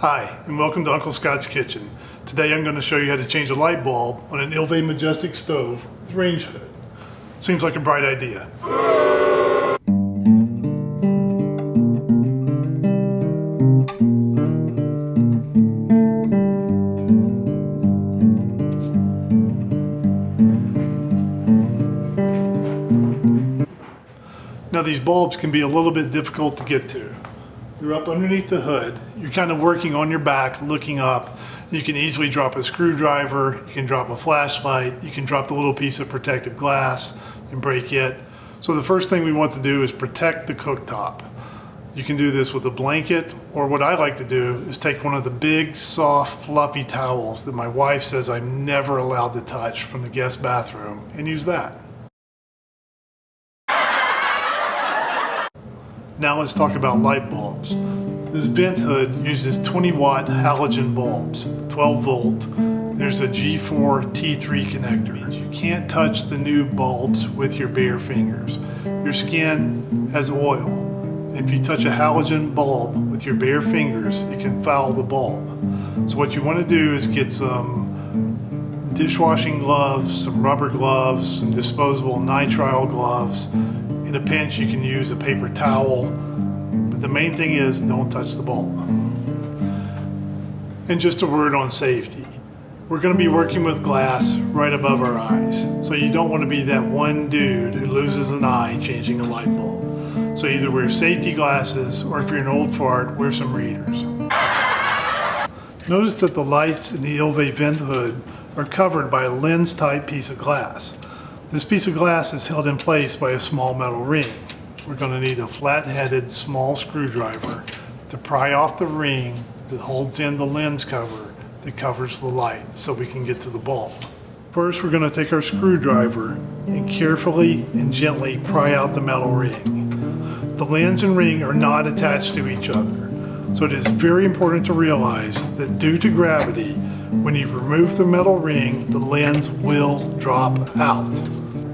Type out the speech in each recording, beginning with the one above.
Hi, and welcome to Uncle Scott's Kitchen. Today I'm going to show you how to change a light bulb on an Ilve Majestic stove with range hood. Seems like a bright idea. Now these bulbs can be a little bit difficult to get to. You're up underneath the hood, you're kind of working on your back, looking up. You can easily drop a screwdriver, you can drop a flashlight, you can drop the little piece of protective glass and break it. So the first thing we want to do is protect the cooktop. You can do this with a blanket, or what I like to do is take one of the big, soft, fluffy towels that my wife says I'm never allowed to touch from the guest bathroom and use that. Now let's talk about light bulbs. This vent hood uses 20-watt halogen bulbs, 12 volt. There's a G4 T3 connector. You can't touch the new bulbs with your bare fingers. Your skin has oil. If you touch a halogen bulb with your bare fingers, it can foul the bulb. So what you want to do is get some dishwashing gloves, some rubber gloves, some disposable nitrile gloves. In a pinch, you can use a paper towel, but the main thing is don't touch the bulb. And just a word on safety. We're going to be working with glass right above our eyes, so you don't want to be that one dude who loses an eye changing a light bulb. So either wear safety glasses, or if you're an old fart, wear some readers. Notice that the lights in the Ilve vent hood are covered by a lens-type piece of glass. This piece of glass is held in place by a small metal ring. We're going to need a flat-headed small screwdriver to pry off the ring that holds in the lens cover that covers the light so we can get to the bulb. First, we're going to take our screwdriver and carefully and gently pry out the metal ring. The lens and ring are not attached to each other, so it is very important to realize that due to gravity, when you remove the metal ring, the lens will drop out.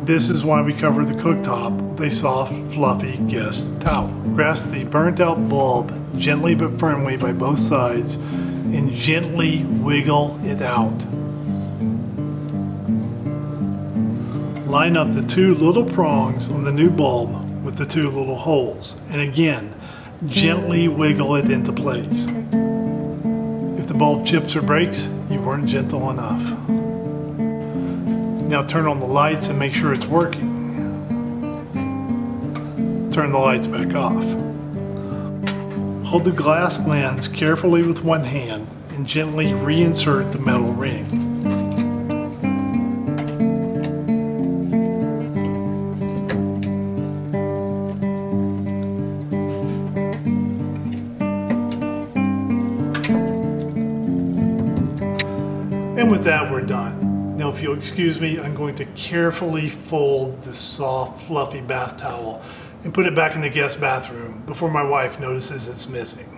This is why we cover the cooktop with a soft, fluffy guest towel. Grasp the burnt out bulb gently but firmly by both sides and gently wiggle it out. Line up the two little prongs on the new bulb with the two little holes, and again, gently wiggle it into place. If the bulb chips or breaks, you weren't gentle enough. Now turn on the lights and make sure it's working. Turn the lights back off. Hold the glass lens carefully with one hand and gently reinsert the metal ring. And with that, we're done. Now, if you'll excuse me, I'm going to carefully fold this soft, fluffy bath towel and put it back in the guest bathroom before my wife notices it's missing.